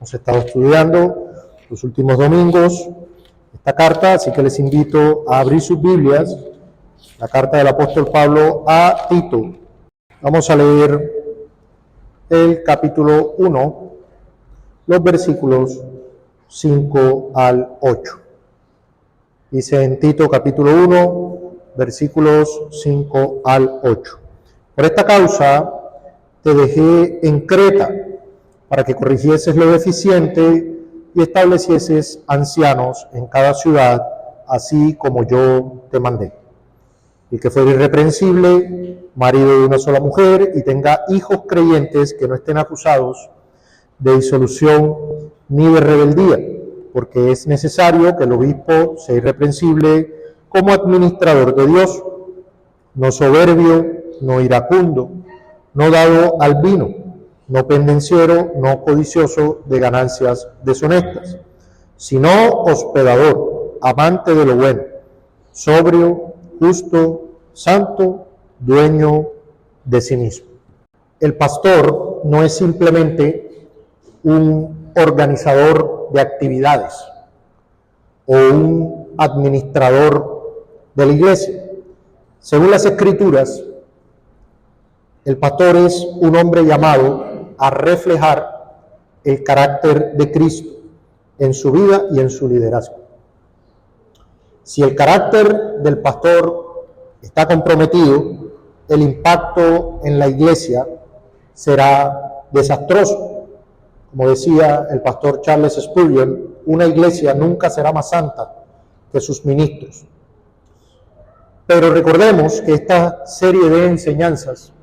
Hemos estado estudiando los últimos domingos esta carta, así que les invito a abrir sus Biblias, la carta del apóstol Pablo a Tito. Vamos a leer el capítulo 1, los versículos 5 al 8. Dice en Tito capítulo 1, versículos 5 al 8. Por esta causa te dejé en Creta, para que corrigieses lo deficiente y establecieses ancianos en cada ciudad, así como yo te mandé. Y que fuera irreprensible, marido de una sola mujer, y tenga hijos creyentes que no estén acusados de disolución ni de rebeldía, porque es necesario que el obispo sea irreprensible como administrador de Dios, no soberbio, no iracundo, no dado al vino, no pendenciero, no codicioso de ganancias deshonestas, sino hospedador, amante de lo bueno, sobrio, justo, santo, dueño de sí mismo. El pastor no es simplemente un organizador de actividades o un administrador de la iglesia. Según las Escrituras, el pastor es un hombre llamado a reflejar el carácter de Cristo en su vida y en su liderazgo. Si el carácter del pastor está comprometido, el impacto en la iglesia será desastroso. Como decía el pastor Charles Spurgeon, una iglesia nunca será más santa que sus ministros. Pero recordemos que esta serie de enseñanzas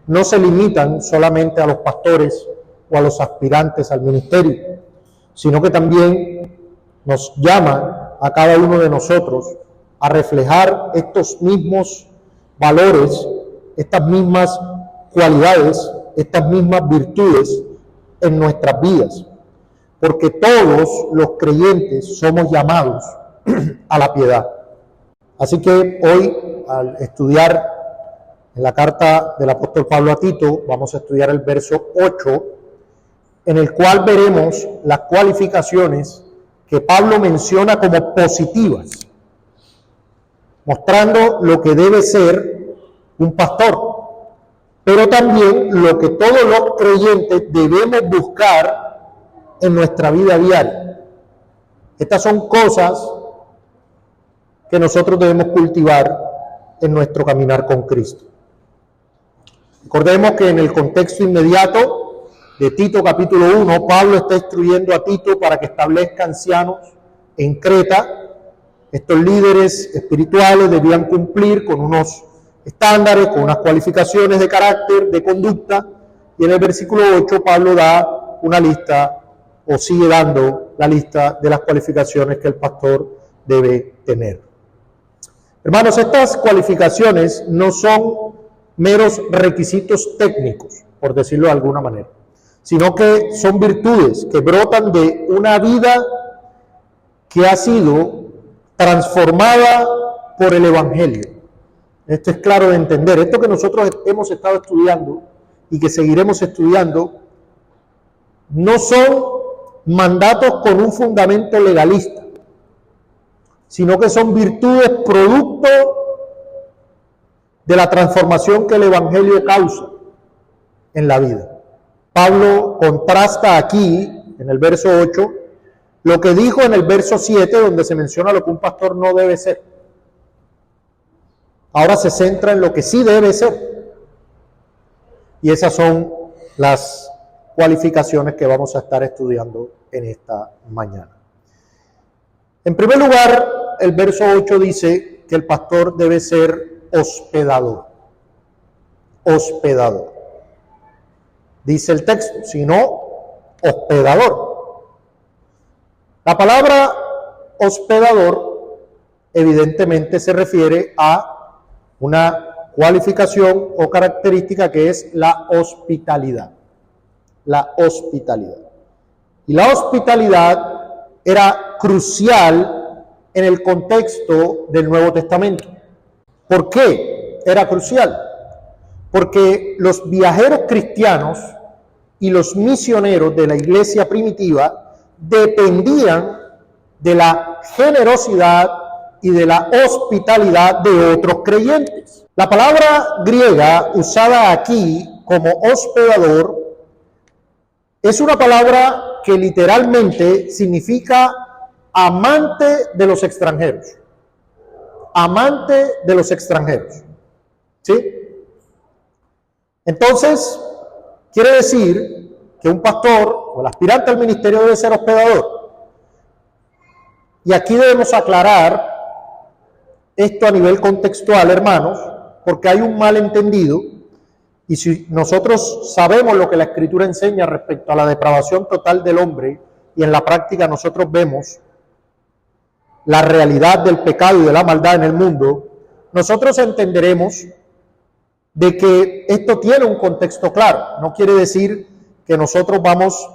no se limitan solamente a los pastores o a los aspirantes al ministerio, sino que también nos llama a cada uno de nosotros a reflejar estos mismos valores, estas mismas cualidades, estas mismas virtudes en nuestras vidas, porque todos los creyentes somos llamados a la piedad. Así que hoy, al estudiar en la carta del apóstol Pablo a Tito, vamos a estudiar el verso 8, en el cual veremos las cualificaciones que Pablo menciona como positivas, mostrando lo que debe ser un pastor, pero también lo que todos los creyentes debemos buscar en nuestra vida diaria. Estas son cosas que nosotros debemos cultivar en nuestro caminar con Cristo. Recordemos que en el contexto inmediato de Tito capítulo 1, Pablo está instruyendo a Tito para que establezca ancianos en Creta. Estos líderes espirituales debían cumplir con unos estándares, con unas cualificaciones de carácter, de conducta, y en el versículo 8 Pablo da una lista, o sigue dando la lista de las cualificaciones que el pastor debe tener. Hermanos, estas cualificaciones no son meros requisitos técnicos, por decirlo de alguna manera, sino que son virtudes que brotan de una vida que ha sido transformada por el Evangelio. Esto es claro de entender. Esto que nosotros hemos estado estudiando y que seguiremos estudiando no son mandatos con un fundamento legalista, sino que son virtudes producto de la transformación que el Evangelio causa en la vida. Pablo contrasta aquí, en el verso 8, lo que dijo en el verso 7, donde se menciona lo que un pastor no debe ser. Ahora se centra en lo que sí debe ser. Y esas son las cualificaciones que vamos a estar estudiando en esta mañana. En primer lugar, el verso 8 dice que el pastor debe ser hospedador. Hospedador. Dice el texto, sino hospedador. La palabra hospedador evidentemente se refiere a una cualificación o característica que es la hospitalidad. La hospitalidad. Y la hospitalidad era crucial en el contexto del Nuevo Testamento. ¿Por qué era crucial? Porque los viajeros cristianos y los misioneros de la iglesia primitiva dependían de la generosidad y de la hospitalidad de otros creyentes. La palabra griega usada aquí como hospedador es una palabra que literalmente significa amante de los extranjeros. Amante de los extranjeros. ¿Sí? Entonces, quiere decir que un pastor o el aspirante al ministerio debe ser hospedador. Y aquí debemos aclarar esto a nivel contextual, hermanos, porque hay un malentendido. Y si nosotros sabemos lo que la Escritura enseña respecto a la depravación total del hombre, y en la práctica nosotros vemos la realidad del pecado y de la maldad en el mundo, nosotros entenderemos de que esto tiene un contexto claro. No quiere decir que nosotros vamos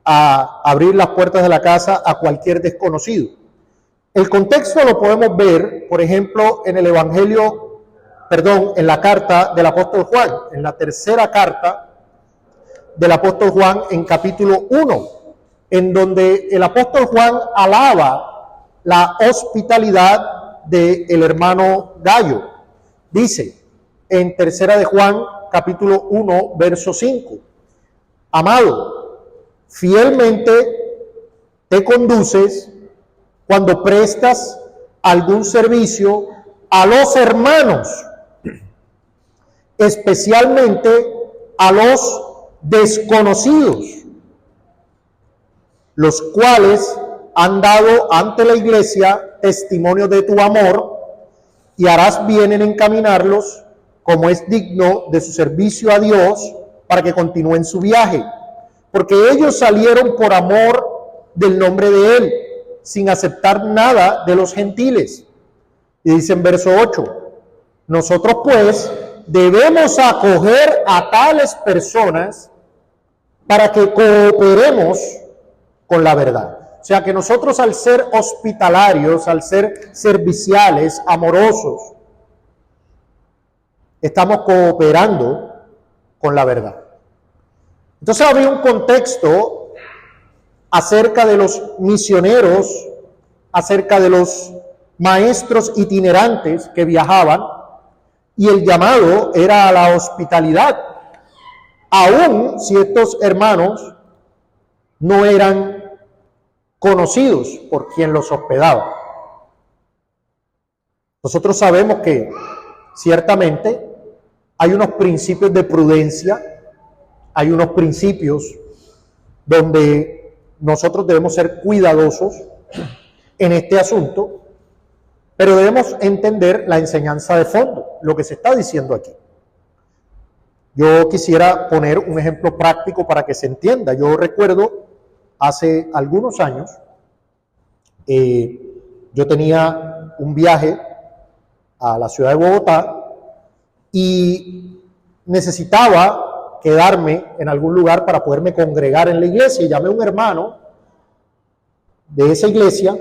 a abrir las puertas de la casa a cualquier desconocido. El contexto lo podemos ver, por ejemplo, en el Evangelio, en la carta del apóstol Juan, en la tercera carta del apóstol Juan, en capítulo 1, en donde el apóstol Juan alaba la hospitalidad del hermano Gayo. Dice, en tercera de Juan, capítulo 1, verso 5, amado, fielmente te conduces cuando prestas algún servicio a los hermanos, especialmente a los desconocidos, los cuales han dado ante la iglesia testimonio de tu amor, y harás bien en encaminarlos como es digno de su servicio a Dios, para que continúen su viaje, porque ellos salieron por amor del nombre de Él, sin aceptar nada de los gentiles. Y dice en verso 8, nosotros pues debemos acoger a tales personas para que cooperemos con la verdad. O sea que nosotros, al ser hospitalarios, al ser serviciales, amorosos, estamos cooperando con la verdad. Entonces había un contexto acerca de los misioneros, acerca de los maestros itinerantes que viajaban, y el llamado era a la hospitalidad, aun si estos hermanos no eran conocidos por quien los hospedaba. Nosotros sabemos que ciertamente hay unos principios de prudencia, hay unos principios donde nosotros debemos ser cuidadosos en este asunto, pero debemos entender la enseñanza de fondo, lo que se está diciendo aquí. Yo quisiera poner un ejemplo práctico para que se entienda. Yo recuerdo hace algunos años, yo tenía un viaje a la ciudad de Bogotá y necesitaba quedarme en algún lugar para poderme congregar en la iglesia. Y llamé a un hermano de esa iglesia,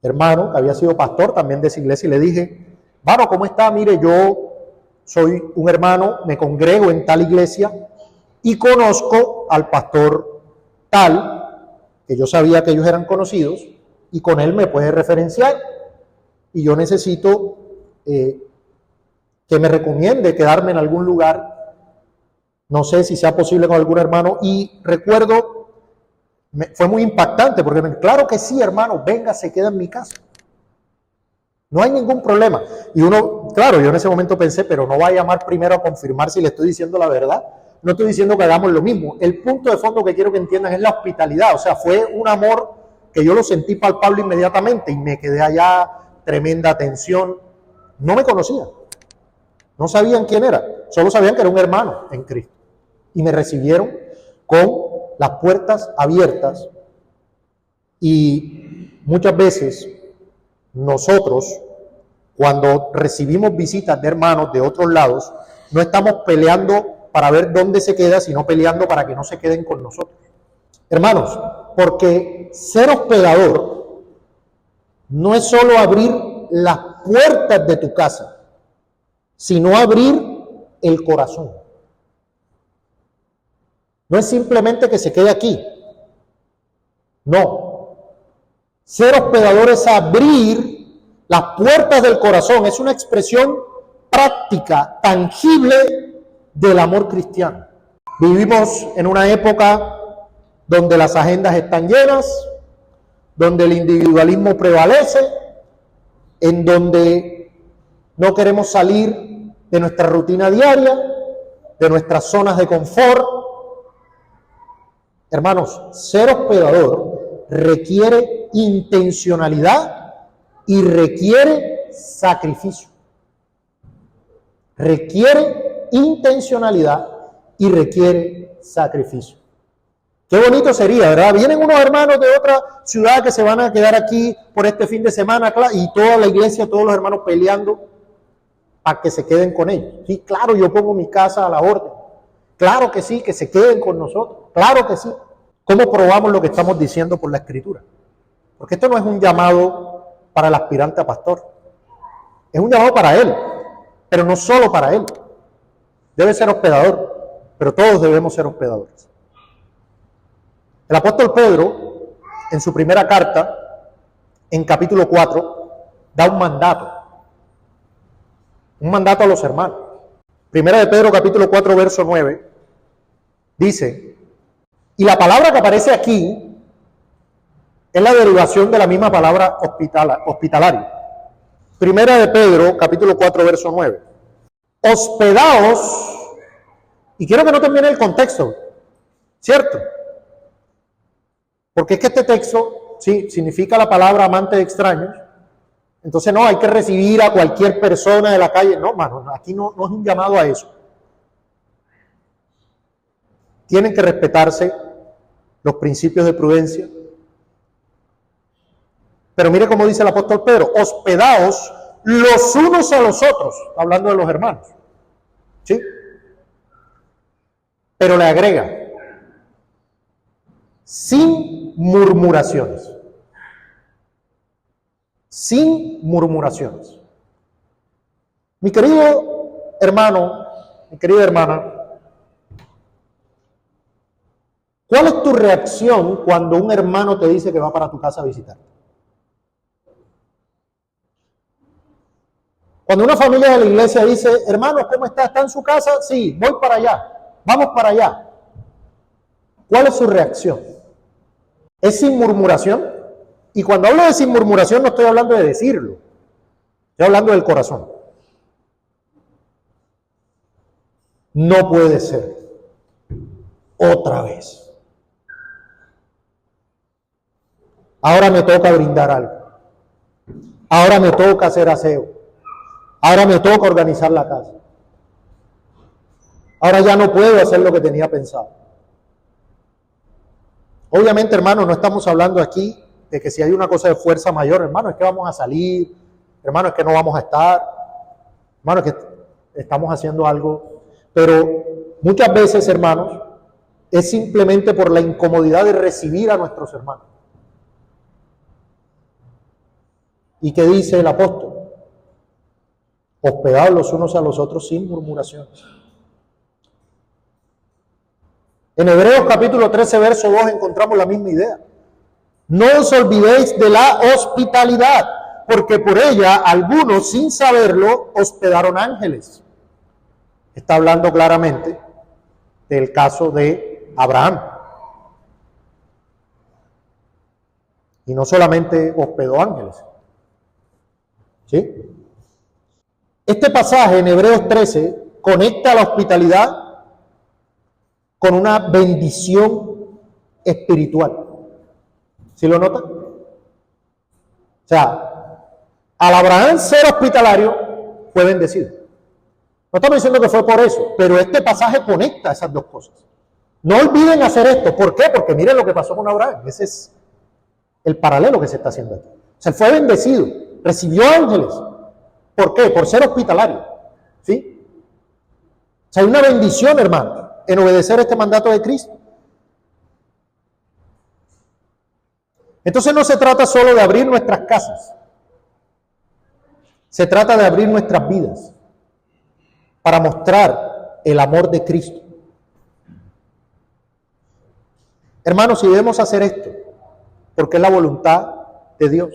hermano que había sido pastor también de esa iglesia, y le dije, hermano, ¿cómo está? Mire, yo soy un hermano, me congrego en tal iglesia y conozco al pastor tal, que yo sabía que ellos eran conocidos, y con él me puede referenciar, y yo necesito que me recomiende quedarme en algún lugar. No sé si sea posible con algún hermano. Y recuerdo, fue muy impactante, porque claro que sí, hermano, venga, se queda en mi casa. No hay ningún problema. Y uno, claro, yo en ese momento pensé, pero no va a llamar primero a confirmar si le estoy diciendo la verdad. No estoy diciendo que hagamos lo mismo. El punto de fondo que quiero que entiendan es la hospitalidad. O sea, fue un amor que yo lo sentí palpable inmediatamente, y me quedé allá, tremenda atención. No me conocían, no sabían quién era, solo sabían que era un hermano en Cristo. Y me recibieron con las puertas abiertas. Y muchas veces nosotros, cuando recibimos visitas de hermanos de otros lados, no estamos peleando para ver dónde se queda, sino peleando para que no se queden con nosotros. Hermanos, porque ser hospedador no es solo abrir las puertas de tu casa, sino abrir el corazón. No es simplemente que se quede aquí. No. Ser hospedador es abrir las puertas del corazón. Es una expresión práctica, tangible del amor cristiano. Vivimos en una época donde las agendas están llenas, donde el individualismo prevalece, en donde no queremos salir de nuestra rutina diaria, de nuestras zonas de confort. Hermanos, ser hospedador requiere intencionalidad y requiere sacrificio. Requiere intencionalidad y requiere sacrificio. Qué bonito sería, ¿verdad? Vienen unos hermanos de otra ciudad que se van a quedar aquí por este fin de semana y toda la iglesia, todos los hermanos peleando para que se queden con ellos. Sí, claro, yo pongo mi casa a la orden. Claro que sí, que se queden con nosotros. Claro que sí. ¿Cómo probamos lo que estamos diciendo por la Escritura? Porque esto no es un llamado para el aspirante a pastor. Es un llamado para él, pero no solo para él. Debe ser hospedador, pero todos debemos ser hospedadores. El apóstol Pedro, en su primera carta, en capítulo 4, da un mandato a los hermanos. Primera de Pedro, capítulo 4, verso 9, dice, y la palabra que aparece aquí es la derivación de la misma palabra hospitalario. Primera de Pedro, capítulo 4, verso 9. Hospedaos, y quiero que noten bien el contexto, ¿cierto? Porque es que este texto, sí, significa la palabra amante de extraños. Entonces no, hay que recibir a cualquier persona de la calle. No, hermano, aquí no es un llamado a eso. Tienen que respetarse los principios de prudencia. Pero mire cómo dice el apóstol Pedro, hospedaos los unos a los otros, hablando de los hermanos. ¿Sí? Pero le agrega, sin murmuraciones. Sin murmuraciones. Mi querido hermano, mi querida hermana, ¿cuál es tu reacción cuando un hermano te dice que va para tu casa a visitarte? Cuando una familia de la iglesia dice, hermano, ¿cómo está? ¿Está en su casa? Sí, voy para allá, vamos para allá. ¿Cuál es su reacción? ¿Es sin murmuración? Y cuando hablo de sin murmuración no estoy hablando de decirlo, estoy hablando del corazón. No puede ser. Otra vez. Ahora me toca brindar algo. Ahora me toca hacer aseo. Ahora me toca organizar la casa. Ahora ya no puedo hacer lo que tenía pensado. Obviamente, hermano, no estamos hablando aquí de que si hay una cosa de fuerza mayor, hermano, es que vamos a salir, hermano, es que no vamos a estar, hermano, es que estamos haciendo algo. Pero muchas veces, hermanos, es simplemente por la incomodidad de recibir a nuestros hermanos. ¿Y qué dice el apóstol? Hospedados los unos a los otros sin murmuraciones. En Hebreos capítulo 13, verso 2 encontramos la misma idea. No os olvidéis de la hospitalidad, porque por ella algunos, sin saberlo, hospedaron ángeles. Está hablando claramente del caso de Abraham. Y no solamente hospedó ángeles. ¿Sí? Este pasaje en Hebreos 13 conecta la hospitalidad con una bendición espiritual. ¿Sí lo notan? O sea, al Abraham ser hospitalario fue bendecido. No estamos diciendo que fue por eso, pero este pasaje conecta esas dos cosas. No olviden hacer esto. ¿Por qué? Porque miren lo que pasó con Abraham. Ese es el paralelo que se está haciendo aquí. O sea, él fue bendecido, recibió ángeles. ¿Por qué? Por ser hospitalario. ¿Sí? O sea, hay una bendición, hermano, en obedecer este mandato de Cristo. Entonces no se trata solo de abrir nuestras casas. Se trata de abrir nuestras vidas para mostrar el amor de Cristo. Hermanos, si debemos hacer esto, porque es la voluntad de Dios.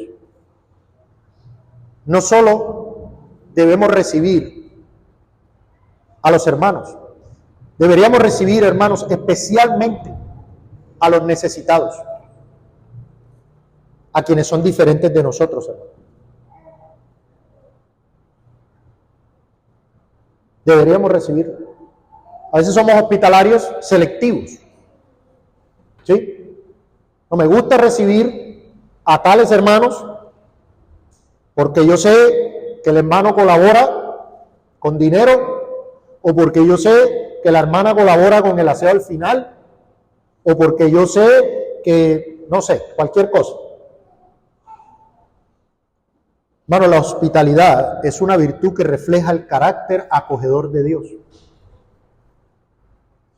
No solo debemos recibir a los hermanos, deberíamos recibir, hermanos, especialmente a los necesitados, a quienes son diferentes de nosotros, hermanos. Deberíamos recibir. A veces somos hospitalarios selectivos, ¿sí? No me gusta recibir a tales hermanos porque yo sé que el hermano colabora con dinero, o porque yo sé que la hermana colabora con el aseo al final, o porque yo sé que, no sé, cualquier cosa. Hermano, la hospitalidad es una virtud que refleja el carácter acogedor de Dios.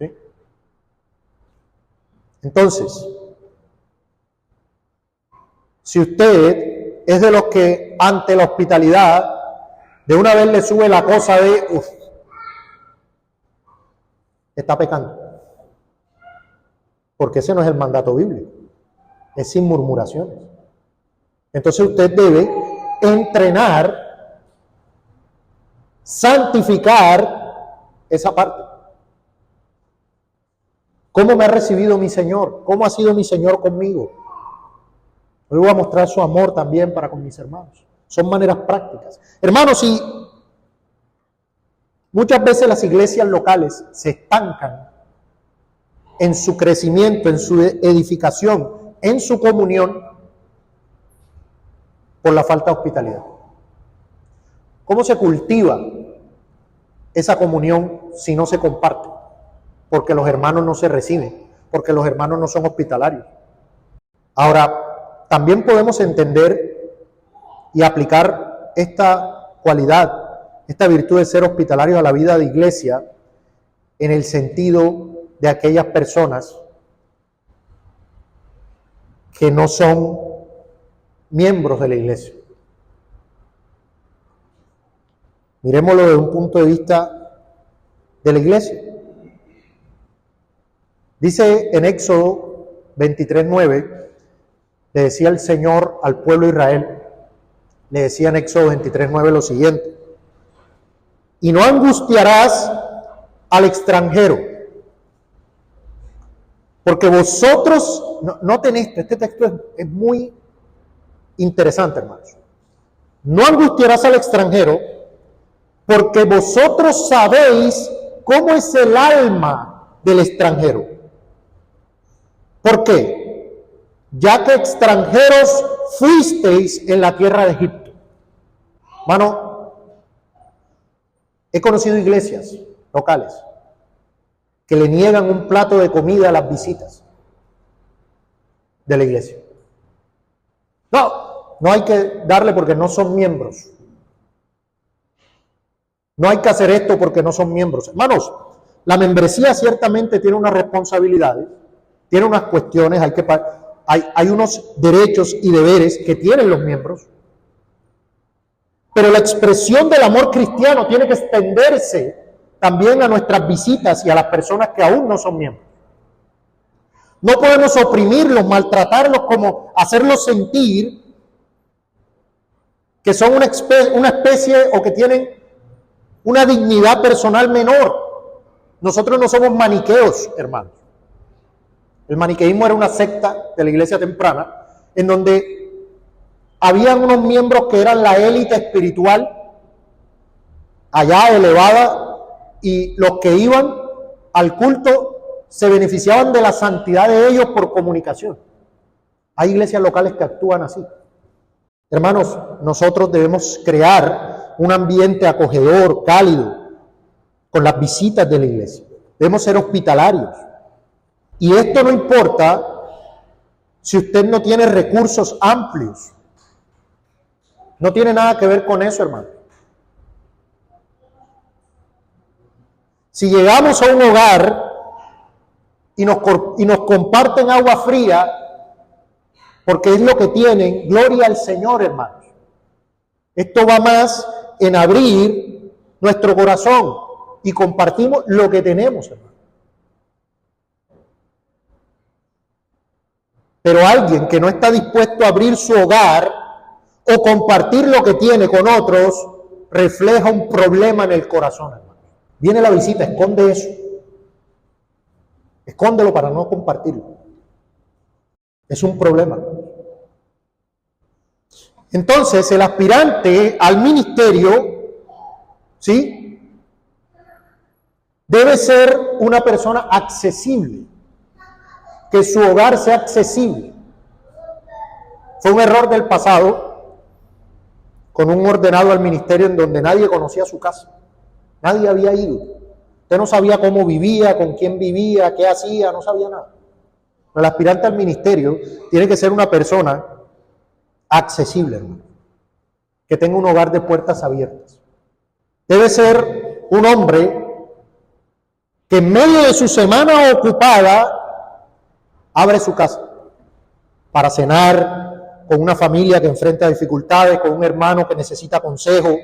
¿Sí? Entonces, si usted es de los que ante la hospitalidad de una vez le sube la cosa de, está pecando. Porque ese no es el mandato bíblico. Es sin murmuraciones. Entonces usted debe entrenar, santificar esa parte. ¿Cómo me ha recibido mi Señor? ¿Cómo ha sido mi Señor conmigo? Hoy voy a mostrar su amor también para con mis hermanos. Son maneras prácticas. Hermanos, y muchas veces las iglesias locales se estancan en su crecimiento, en su edificación, en su comunión, por la falta de hospitalidad. ¿Cómo se cultiva esa comunión si no se comparte? Porque los hermanos no se reciben, porque los hermanos no son hospitalarios. Ahora, también podemos entender y aplicar esta cualidad, esta virtud de ser hospitalarios a la vida de iglesia, en el sentido de aquellas personas que no son miembros de la iglesia. Miremoslo desde un punto de vista de la iglesia. Dice en Éxodo 23:9, le decía el Señor al pueblo de Israel, le decía en Éxodo 23:9 lo siguiente: y no angustiarás al extranjero, porque vosotros, noten esto, este texto es muy interesante, hermanos. No angustiarás al extranjero, porque vosotros sabéis cómo es el alma del extranjero. ¿Por qué? Ya que extranjeros fuisteis en la tierra de Egipto. Hermano, he conocido iglesias locales que le niegan un plato de comida a las visitas de la iglesia. No hay que darle porque no son miembros. No hay que hacer esto porque no son miembros. Hermanos, la membresía ciertamente tiene unas responsabilidades, tiene unas cuestiones, hay unos derechos y deberes que tienen los miembros, pero la expresión del amor cristiano tiene que extenderse también a nuestras visitas y a las personas que aún no son miembros. No podemos oprimirlos, maltratarlos, como hacerlos sentir que son una especie o que tienen una dignidad personal menor. Nosotros no somos maniqueos, hermanos. El maniqueísmo era una secta de la iglesia temprana, en donde habían unos miembros que eran la élite espiritual, allá elevada, y los que iban al culto se beneficiaban de la santidad de ellos por comunicación. Hay iglesias locales que actúan así. Hermanos, nosotros debemos crear un ambiente acogedor, cálido, con las visitas de la iglesia. Debemos ser hospitalarios. Y esto no importa si usted no tiene recursos amplios. No tiene nada que ver con eso, hermano. Si llegamos a un hogar y nos comparten agua fría, porque es lo que tienen, gloria al Señor, hermanos. Esto va más en abrir nuestro corazón y compartimos lo que tenemos, hermanos. Pero alguien que no está dispuesto a abrir su hogar o compartir lo que tiene con otros, refleja un problema en el corazón, hermano. Viene la visita, esconde eso. Escóndelo para no compartirlo. Es un problema. Entonces, el aspirante al ministerio, ¿sí?, debe ser una persona accesible, que su hogar sea accesible. Fue un error del pasado con un ordenado al ministerio en donde nadie conocía su casa, nadie había ido, usted no sabía cómo vivía, con quién vivía, qué hacía, no sabía nada. El aspirante al ministerio tiene que ser una persona accesible, hermano, que tenga un hogar de puertas abiertas. Debe ser un hombre que en medio de su semana ocupada abre su casa para cenar con una familia que enfrenta dificultades, con un hermano que necesita consejo,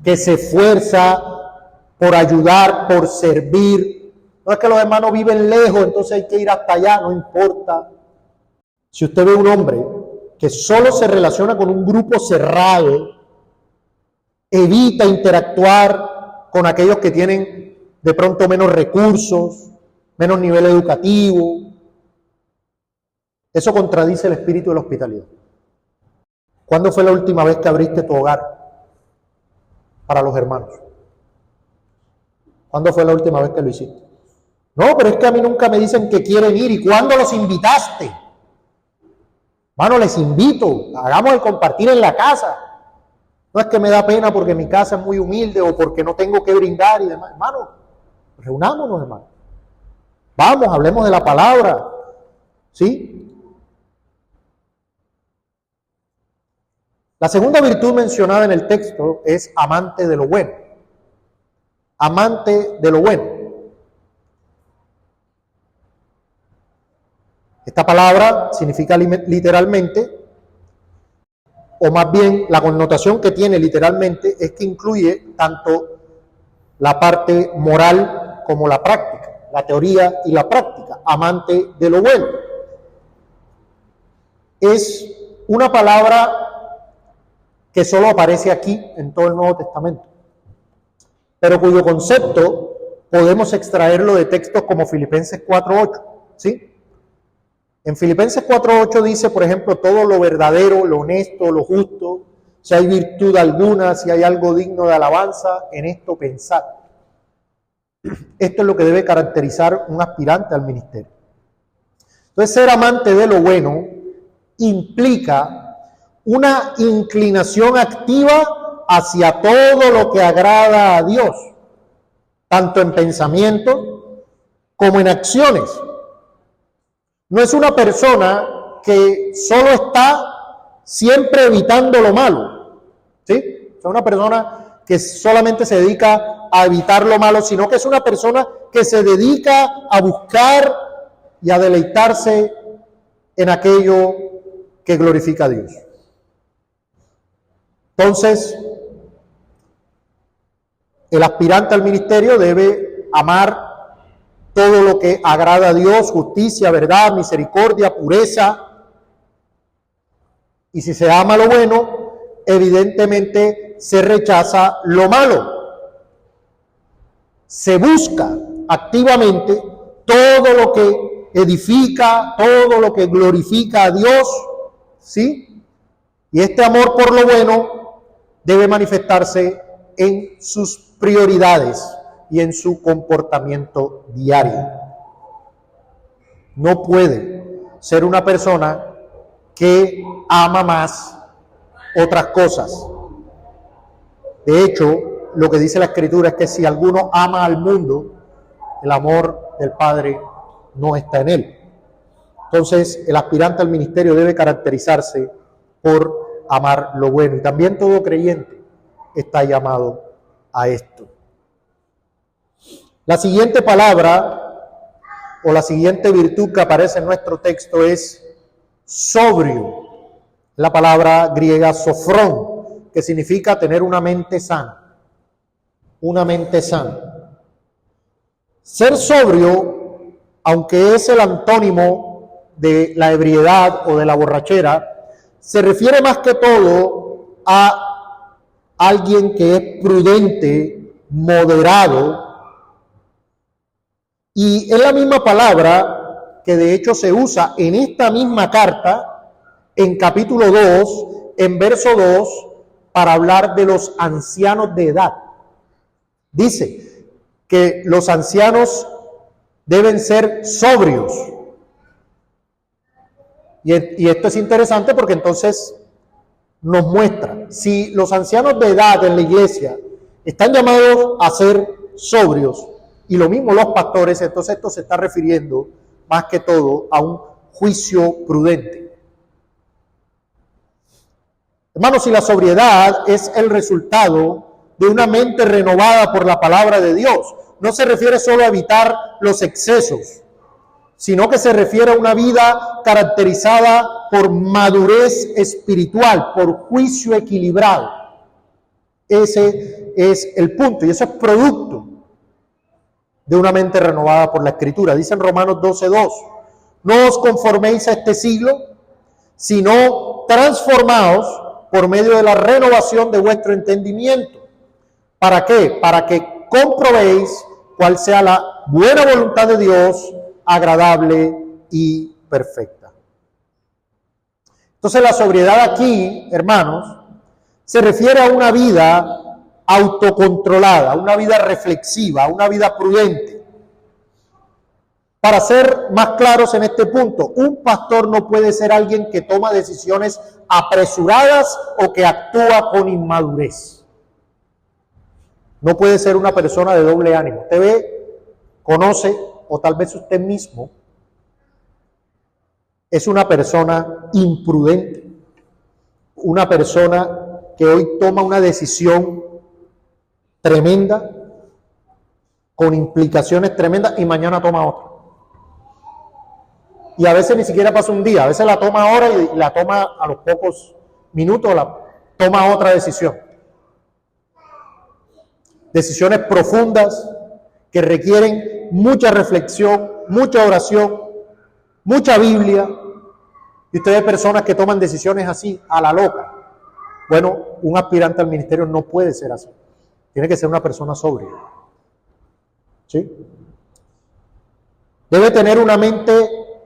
que se esfuerza por ayudar, por servir. No es que los hermanos viven lejos, entonces hay que ir hasta allá, no importa. Si usted ve un hombre que solo se relaciona con un grupo cerrado, evita interactuar con aquellos que tienen de pronto menos recursos, menos nivel educativo, eso contradice el espíritu de la hospitalidad. ¿Cuándo fue la última vez que abriste tu hogar para los hermanos? ¿Cuándo fue la última vez que lo hiciste? No, pero es que a mí nunca me dicen que quieren ir. ¿Y cuándo los invitaste? Hermano, les invito, hagamos el compartir en la casa. No es que me da pena porque mi casa es muy humilde o porque no tengo que brindar y demás. Hermano, reunámonos, hermano. Vamos, hablemos de la palabra. ¿Sí? La segunda virtud mencionada en el texto es amante de lo bueno. Amante de lo bueno. Esta palabra significa literalmente, o más bien la connotación que tiene literalmente es que incluye tanto la parte moral como la práctica, la teoría y la práctica, amante de lo bueno. Es una palabra que solo aparece aquí en todo el Nuevo Testamento, pero cuyo concepto podemos extraerlo de textos como Filipenses 4:8, ¿sí? En Filipenses 4:8 dice, por ejemplo, todo lo verdadero, lo honesto, lo justo, si hay virtud alguna, si hay algo digno de alabanza, en esto pensad. Esto es lo que debe caracterizar un aspirante al ministerio. Entonces, ser amante de lo bueno implica una inclinación activa hacia todo lo que agrada a Dios, tanto en pensamiento como en acciones. No es una persona que solo está siempre evitando lo malo, ¿sí? Es una persona que solamente se dedica a evitar lo malo, sino que es una persona que se dedica a buscar y a deleitarse en aquello que glorifica a Dios. Entonces, el aspirante al ministerio debe amar todo lo que agrada a Dios, justicia, verdad, misericordia, pureza. Y si se ama lo bueno, evidentemente se rechaza lo malo. Se busca activamente todo lo que edifica, todo lo que glorifica a Dios, ¿sí? Y este amor por lo bueno debe manifestarse en sus prioridades y en su comportamiento diario. No puede ser una persona que ama más otras cosas. De hecho, lo que dice la Escritura es que si alguno ama al mundo, el amor del Padre no está en él. Entonces, el aspirante al ministerio debe caracterizarse por amar lo bueno. Y también todo creyente está llamado a esto. La siguiente palabra o la siguiente virtud que aparece en nuestro texto es sobrio. La palabra griega sofrón, que significa tener una mente sana. Una mente sana. Ser sobrio, aunque es el antónimo de la ebriedad o de la borrachera, se refiere más que todo a alguien que es prudente, moderado, y es la misma palabra que de hecho se usa en esta misma carta, en capítulo 2, en verso 2, para hablar de los ancianos de edad. Dice que los ancianos deben ser sobrios. Y esto es interesante porque entonces nos muestra, si los ancianos de edad en la iglesia están llamados a ser sobrios, y lo mismo los pastores, entonces esto se está refiriendo más que todo a un juicio prudente. Hermanos, si la sobriedad es el resultado de una mente renovada por la palabra de Dios, no se refiere solo a evitar los excesos, sino que se refiere a una vida caracterizada por madurez espiritual, por juicio equilibrado. Ese es el punto, y eso es producto de una mente renovada por la Escritura. Dice en Romanos 12:2, no os conforméis a este siglo, sino transformaos por medio de la renovación de vuestro entendimiento. ¿Para qué? Para que comprobéis cuál sea la buena voluntad de Dios, agradable y perfecta. Entonces la sobriedad aquí, hermanos, se refiere a una vida autocontrolada, una vida reflexiva, una vida prudente. Para ser más claros en este punto, un pastor no puede ser alguien que toma decisiones apresuradas o que actúa con inmadurez. No puede ser una persona de doble ánimo. Usted ve, conoce, o tal vez usted mismo es una persona imprudente, una persona que hoy toma una decisión tremenda, con implicaciones tremendas, y mañana toma otra. Y a veces ni siquiera pasa un día, a veces la toma ahora y la toma a los pocos minutos, la toma otra decisión. Decisiones profundas que requieren mucha reflexión, mucha oración, mucha Biblia. Y ustedes personas que toman decisiones así, a la loca. Bueno, un aspirante al ministerio no puede ser así. Tiene que ser una persona sobria. ¿Sí? Debe tener una mente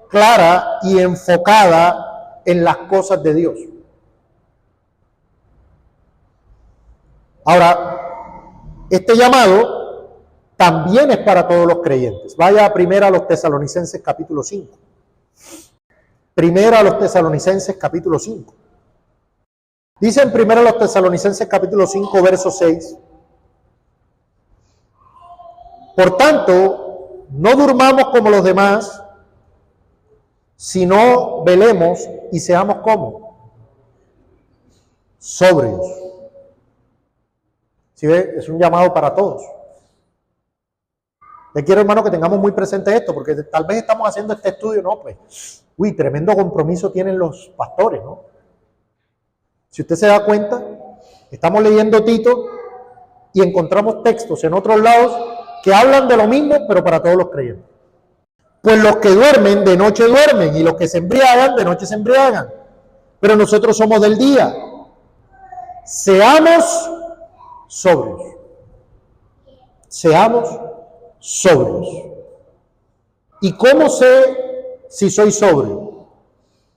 clara y enfocada en las cosas de Dios. Ahora, este llamado también es para todos los creyentes. Vaya primero a los Tesalonicenses capítulo 5. Primero a los Tesalonicenses capítulo 5. Dice en primero a los Tesalonicenses capítulo 5, verso 6. Por tanto, no durmamos como los demás, sino velemos y seamos como sobrios. ¿Sí ve? Es un llamado para todos. Le quiero, hermano, que tengamos muy presente esto, porque tal vez estamos haciendo este estudio, no, pues, tremendo compromiso tienen los pastores, ¿no? Si usted se da cuenta, estamos leyendo Tito y encontramos textos en otros lados que hablan de lo mismo, pero para todos los creyentes. Pues los que duermen, de noche duermen, y los que se embriagan, de noche se embriagan. Pero nosotros somos del día. Seamos sobrios. Seamos sobrios. ¿Y cómo sé si soy sobrio?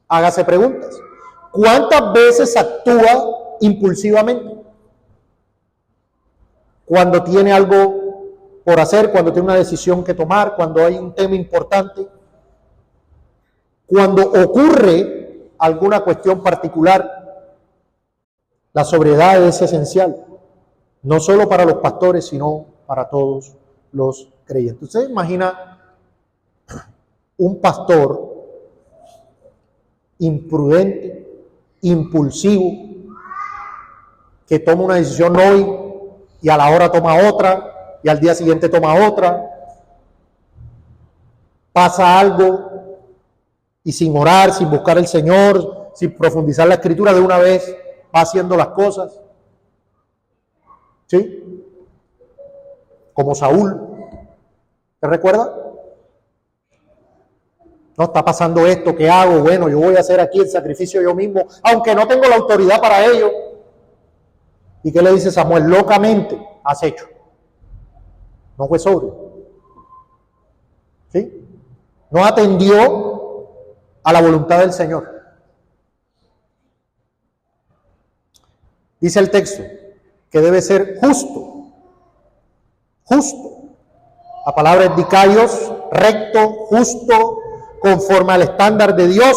Hágase preguntas. ¿Cuántas veces actúa impulsivamente? Cuando tiene algo por hacer, cuando tiene una decisión que tomar, cuando hay un tema importante, cuando ocurre alguna cuestión particular. La sobriedad es esencial, no solo para los pastores, sino para todos los creyentes. Usted imagina un pastor imprudente, impulsivo, que toma una decisión hoy y a la hora toma otra, y al día siguiente toma otra, pasa algo y sin orar, sin buscar al Señor, sin profundizar la Escritura, de una vez va haciendo las cosas. ¿Sí? Como Saúl. ¿Te recuerda? No está pasando esto, ¿qué hago? Bueno, yo voy a hacer aquí el sacrificio yo mismo, aunque no tengo la autoridad para ello. ¿Y qué le dice Samuel? Locamente has hecho. No fue sobrio. ¿Sí? No atendió a la voluntad del Señor. Dice el texto que debe ser justo. Justo. La palabra es dikaios, recto, justo, conforme al estándar de Dios.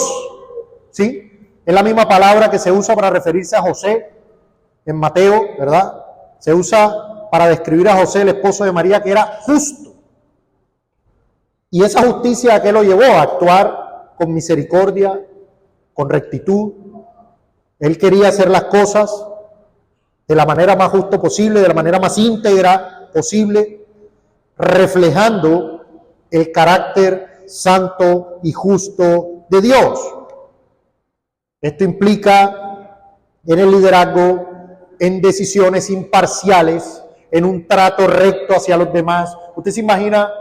¿Sí? Es la misma palabra que se usa para referirse a José en Mateo, ¿verdad? Se usa para describir a José, el esposo de María, que era justo. Y esa justicia a qué lo llevó, a actuar con misericordia, con rectitud. Él quería hacer las cosas de la manera más justa posible, de la manera más íntegra posible, reflejando el carácter santo y justo de Dios. Esto implica en el liderazgo, en decisiones imparciales, en un trato recto hacia los demás. ¿Usted se imagina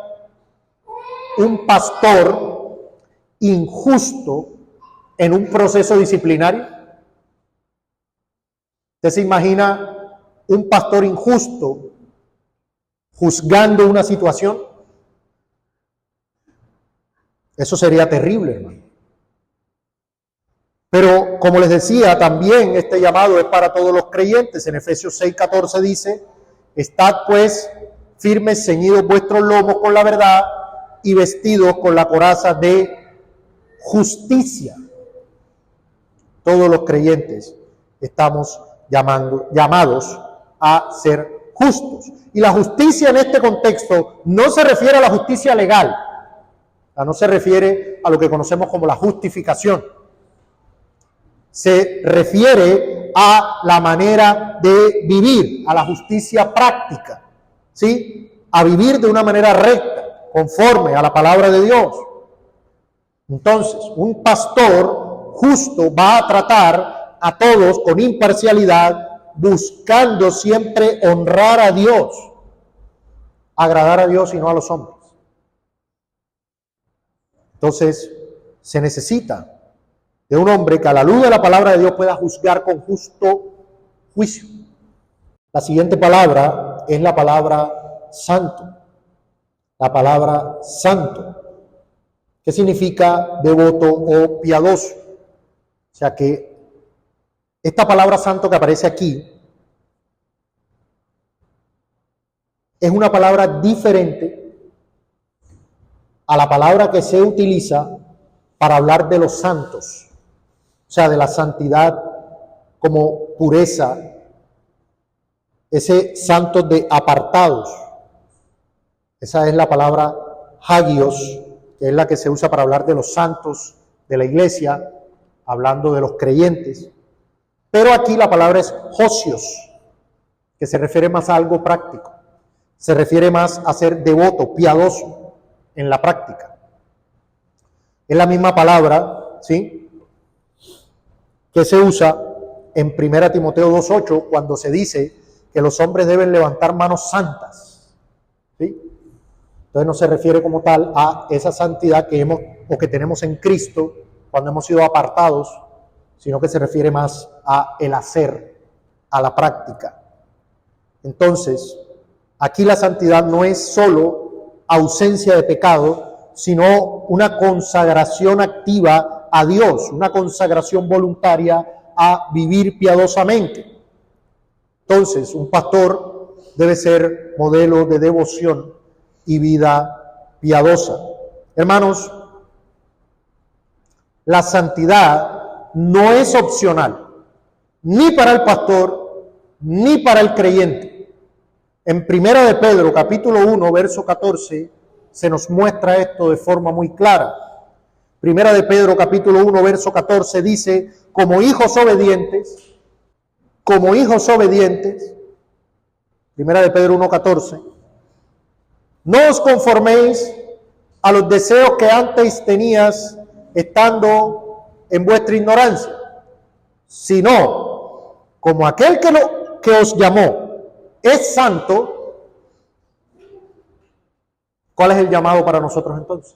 un pastor injusto en un proceso disciplinario? ¿Usted se imagina un pastor injusto juzgando una situación? Eso sería terrible, hermano. Pero, como les decía, también este llamado es para todos los creyentes. En Efesios 6:14 dice: estad pues firmes, ceñidos vuestros lomos con la verdad y vestidos con la coraza de justicia. Todos los creyentes estamos llamados a ser justos. Y la justicia en este contexto no se refiere a la justicia legal, no se refiere a lo que conocemos como la justificación. Se refiere a la manera de vivir, a la justicia práctica, ¿sí? A vivir de una manera recta, conforme a la palabra de Dios. Entonces, un pastor justo va a tratar a todos con imparcialidad, buscando siempre honrar a Dios, agradar a Dios y no a los hombres. Entonces, se necesita de un hombre que a la luz de la palabra de Dios pueda juzgar con justo juicio. La siguiente palabra es la palabra santo. La palabra santo, que significa devoto o piadoso. O sea que esta palabra santo que aparece aquí es una palabra diferente a la palabra que se utiliza para hablar de los santos. O sea, de la santidad como pureza, ese santos de apartados. Esa es la palabra hagios, que es la que se usa para hablar de los santos de la iglesia, hablando de los creyentes. Pero aquí la palabra es hosios, que se refiere más a algo práctico. Se refiere más a ser devoto, piadoso en la práctica. Es la misma palabra, ¿sí?, que se usa en 1 Timoteo 2:8 cuando se dice que los hombres deben levantar manos santas, ¿sí? Entonces no se refiere como tal a esa santidad que hemos o que tenemos en Cristo cuando hemos sido apartados, sino que se refiere más a el hacer, a la práctica. Entonces, aquí la santidad no es solo ausencia de pecado, sino una consagración activa a Dios, una consagración voluntaria a vivir piadosamente. Entonces, un pastor debe ser modelo de devoción y vida piadosa. Hermanos, la santidad no es opcional, ni para el pastor, ni para el creyente. En 1 de Pedro, capítulo 1, verso 14, se nos muestra esto de forma muy clara. Primera de Pedro, capítulo 1, verso 14, dice: como hijos obedientes, Primera de Pedro 1, 14, no os conforméis a los deseos que antes tenías estando en vuestra ignorancia, sino como aquel que os llamó es santo. ¿Cuál es el llamado para nosotros entonces?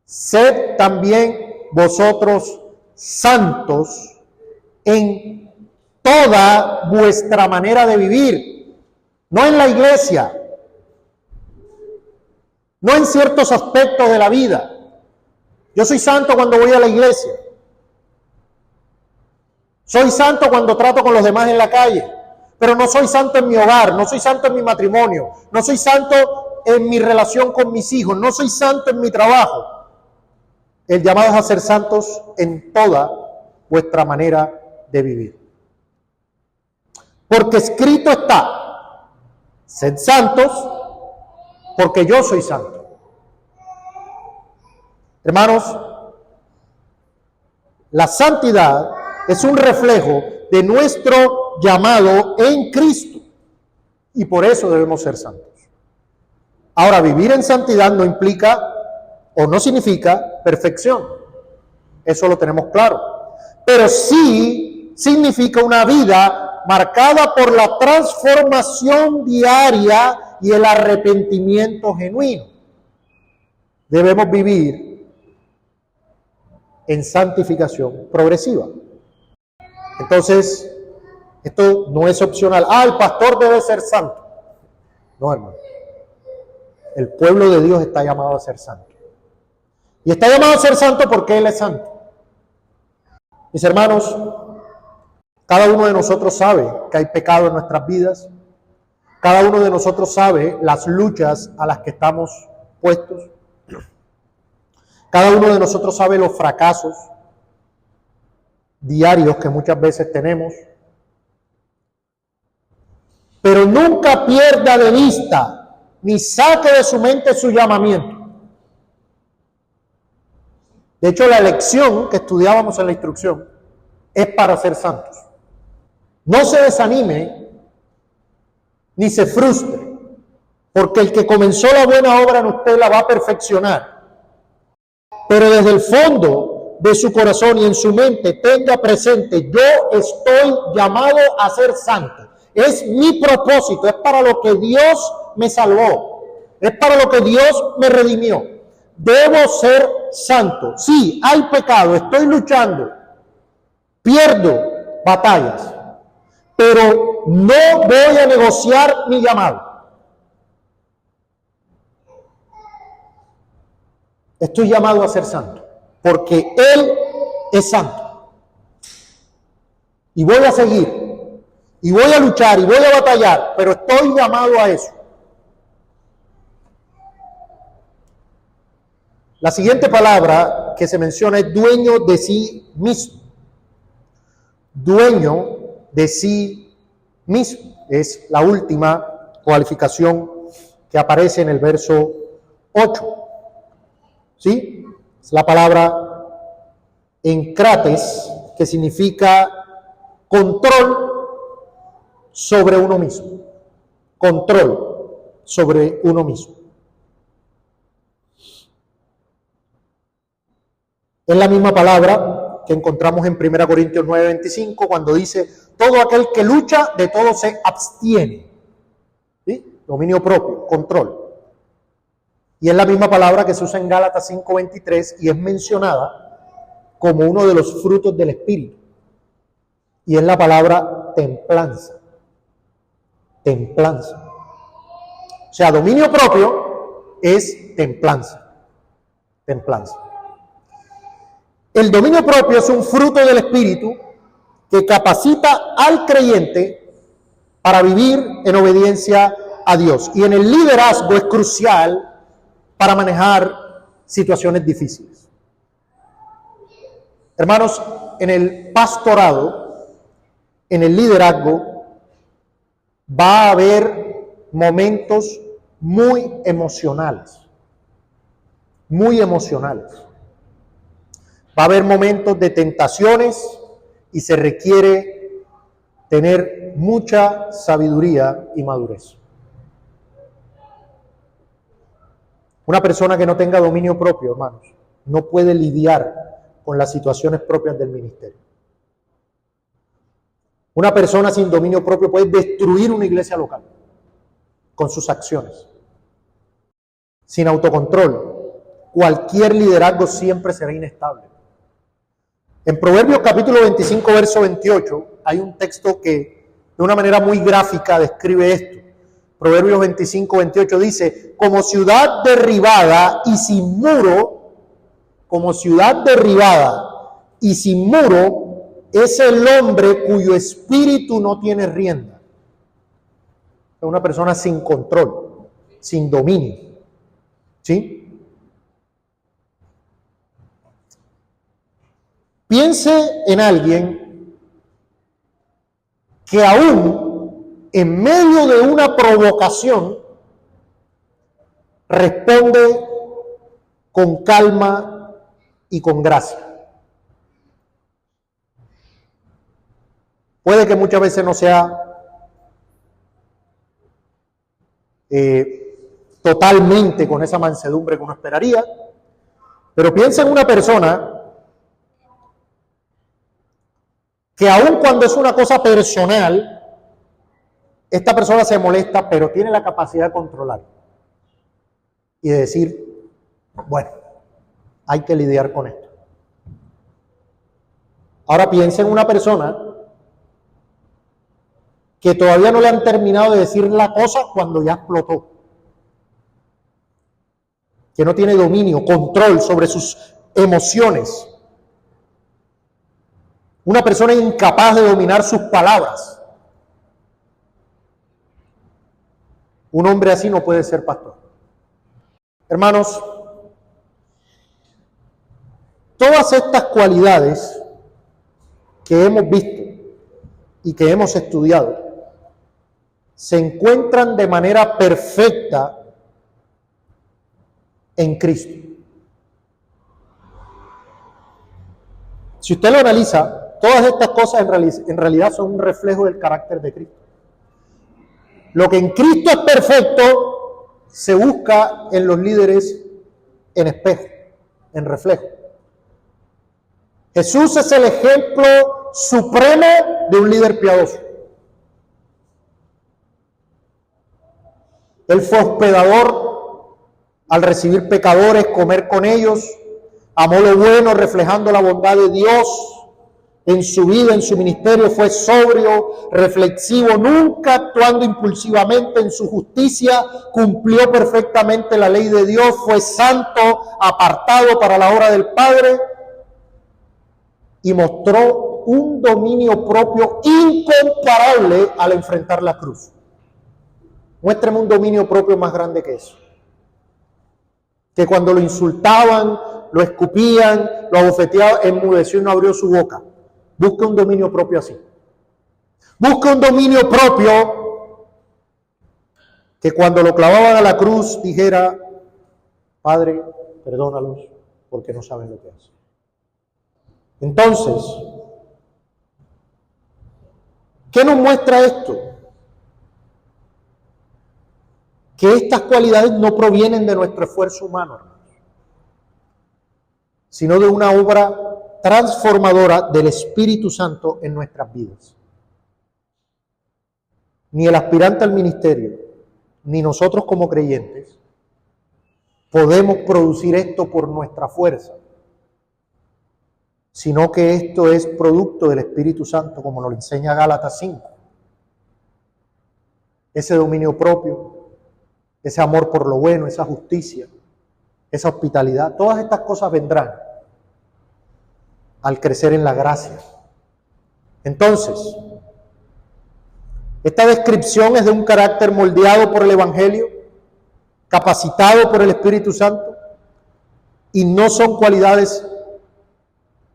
sed también vosotros santos en toda vuestra manera de vivir, no en la iglesia, no en ciertos aspectos de la vida. Yo soy santo cuando voy a la iglesia. Soy santo cuando trato con los demás en la calle, pero no soy santo en mi hogar, no soy santo en mi matrimonio, no soy santo en mi relación con mis hijos, no soy santo en mi trabajo. El llamado es a ser santos en toda vuestra manera de vivir. Porque escrito está, sed santos, porque yo soy santo. Hermanos, la santidad es un reflejo de nuestro llamado en Cristo y por eso debemos ser santos. Ahora, vivir en santidad no implica o no significa perfección, eso lo tenemos claro, pero sí significa una vida marcada por la transformación diaria y el arrepentimiento genuino. Debemos vivir en santificación progresiva. Entonces, esto no es opcional. El pastor debe ser santo. No, hermano. El pueblo de Dios está llamado a ser santo. Y está llamado a ser santo porque Él es santo. Mis hermanos, cada uno de nosotros sabe que hay pecado en nuestras vidas. Cada uno de nosotros sabe las luchas a las que estamos puestos. Cada uno de nosotros sabe los fracasos diarios que muchas veces tenemos. Pero nunca pierda de vista ni saque de su mente su llamamiento. De hecho, la lección que estudiábamos en la instrucción es para ser santos. No se desanime ni se frustre, porque el que comenzó la buena obra en usted la va a perfeccionar. Pero desde el fondo de su corazón y en su mente tenga presente, yo estoy llamado a ser santo. Es mi propósito, es para lo que Dios me salvó, es para lo que Dios me redimió. Debo ser santo. Sí, hay pecado, estoy luchando, pierdo batallas, pero no voy a negociar mi llamado. Estoy llamado a ser santo, porque Él es santo. Y voy a seguir, y voy a luchar, y voy a batallar, pero estoy llamado a eso. La siguiente palabra que se menciona es dueño de sí mismo. Dueño de sí mismo. Es la última cualificación que aparece en el verso 8. ¿Sí? Es la palabra encrates, que significa control sobre uno mismo. Control sobre uno mismo. Es la misma palabra que encontramos en 1 Corintios 9:25, cuando dice, todo aquel que lucha, de todo se abstiene. ¿Sí? Dominio propio, control. Y es la misma palabra que se usa en Gálatas 5:23 y es mencionada como uno de los frutos del Espíritu. Y es la palabra templanza. Templanza. O sea, dominio propio es templanza. Templanza. El dominio propio es un fruto del Espíritu que capacita al creyente para vivir en obediencia a Dios. Y en el liderazgo es crucial para manejar situaciones difíciles. Hermanos, en el pastorado, en el liderazgo, va a haber momentos muy emocionales. Muy emocionales. Va a haber momentos de tentaciones y se requiere tener mucha sabiduría y madurez. Una persona que no tenga dominio propio, hermanos, no puede lidiar con las situaciones propias del ministerio. Una persona sin dominio propio puede destruir una iglesia local con sus acciones. Sin autocontrol, cualquier liderazgo siempre será inestable. En Proverbios capítulo 25, verso 28, hay un texto que de una manera muy gráfica describe esto. Proverbios 25, 28 dice: como ciudad derribada y sin muro, como ciudad derribada y sin muro, es el hombre cuyo espíritu no tiene rienda. Es una persona sin control, sin dominio. ¿Sí? Piense en alguien que aún en medio de una provocación responde con calma y con gracia. Puede que muchas veces no sea totalmente con esa mansedumbre que uno esperaría, pero piensa en una persona que aun cuando es una cosa personal, esta persona se molesta, pero tiene la capacidad de controlar y de decir, bueno, hay que lidiar con esto. Ahora piensa en una persona que todavía no le han terminado de decir la cosa cuando ya explotó, que no tiene dominio, control sobre sus emociones. Una persona incapaz de dominar sus palabras. Un hombre así no puede ser pastor. Hermanos, todas estas cualidades que hemos visto y que hemos estudiado se encuentran de manera perfecta en Cristo. Si usted lo analiza, todas estas cosas en realidad son un reflejo del carácter de Cristo. Lo que en Cristo es perfecto se busca en los líderes en espejo, en reflejo. Jesús es el ejemplo supremo de un líder piadoso. Él fue hospedador al recibir pecadores, comer con ellos, amó lo bueno reflejando la bondad de Dios. En su vida, en su ministerio fue sobrio, reflexivo, nunca actuando impulsivamente en su justicia, cumplió perfectamente la ley de Dios, fue santo, apartado para la obra del Padre y mostró un dominio propio incomparable al enfrentar la cruz. Muéstrame un dominio propio más grande que eso. Que cuando lo insultaban, lo escupían, lo abofeteaban, enmudeció y no abrió su boca. Busca un dominio propio así. Busca un dominio propio que cuando lo clavaban a la cruz dijera, Padre, perdónalos porque no saben lo que hacen. Entonces, ¿qué nos muestra esto? Que estas cualidades no provienen de nuestro esfuerzo humano, sino de una obra transformadora del Espíritu Santo en nuestras vidas. Ni el aspirante al ministerio, ni nosotros como creyentes, podemos producir esto por nuestra fuerza, sino que esto es producto del Espíritu Santo, como nos lo enseña Gálatas 5. Ese dominio propio, ese amor por lo bueno, esa justicia, esa hospitalidad, todas estas cosas vendrán al crecer en la gracia. Entonces, esta descripción es de un carácter moldeado por el Evangelio, capacitado por el Espíritu Santo, y no son cualidades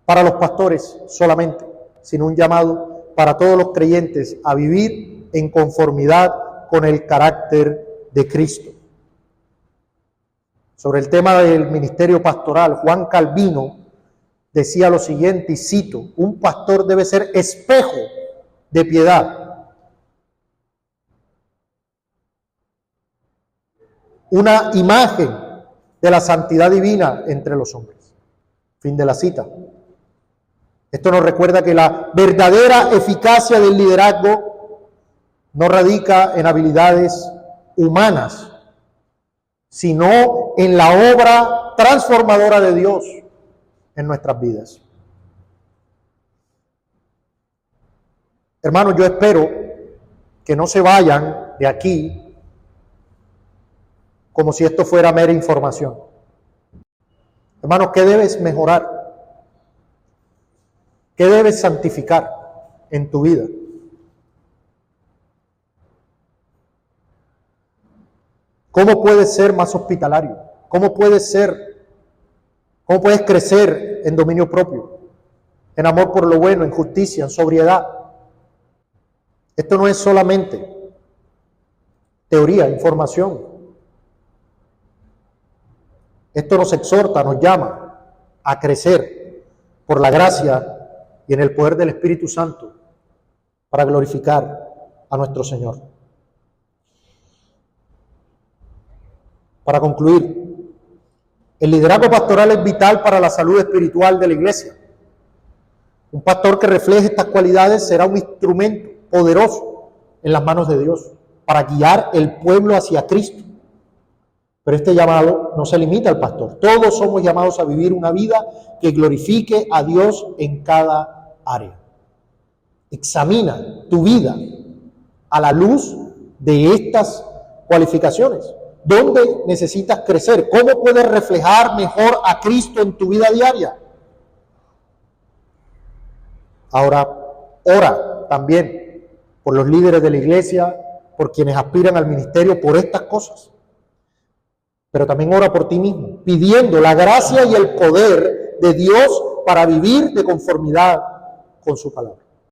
para los pastores solamente, sino un llamado para todos los creyentes a vivir en conformidad con el carácter de Cristo. Sobre el tema del ministerio pastoral, Juan Calvino decía lo siguiente, y cito, un pastor debe ser espejo de piedad, una imagen de la santidad divina entre los hombres. Fin de la cita. Esto nos recuerda que la verdadera eficacia del liderazgo no radica en habilidades humanas, sino en la obra transformadora de Dios en nuestras vidas. Hermanos, yo espero que no se vayan de aquí como si esto fuera mera información. Hermanos, ¿qué debes mejorar? ¿Qué debes santificar en tu vida? ¿Cómo puedes ser más hospitalario? ¿Cómo puedes crecer en dominio propio, en amor por lo bueno, en justicia, en sobriedad? Esto no es solamente teoría, información. Esto nos exhorta, nos llama a crecer por la gracia y en el poder del Espíritu Santo para glorificar a nuestro Señor. Para concluir, el liderazgo pastoral es vital para la salud espiritual de la iglesia. Un pastor que refleje estas cualidades será un instrumento poderoso en las manos de Dios para guiar el pueblo hacia Cristo. Pero este llamado no se limita al pastor. Todos somos llamados a vivir una vida que glorifique a Dios en cada área. Examina tu vida a la luz de estas cualificaciones. ¿Dónde necesitas crecer? ¿Cómo puedes reflejar mejor a Cristo en tu vida diaria? Ahora, ora también por los líderes de la iglesia, por quienes aspiran al ministerio, por estas cosas. Pero también ora por ti mismo, pidiendo la gracia y el poder de Dios para vivir de conformidad con su palabra.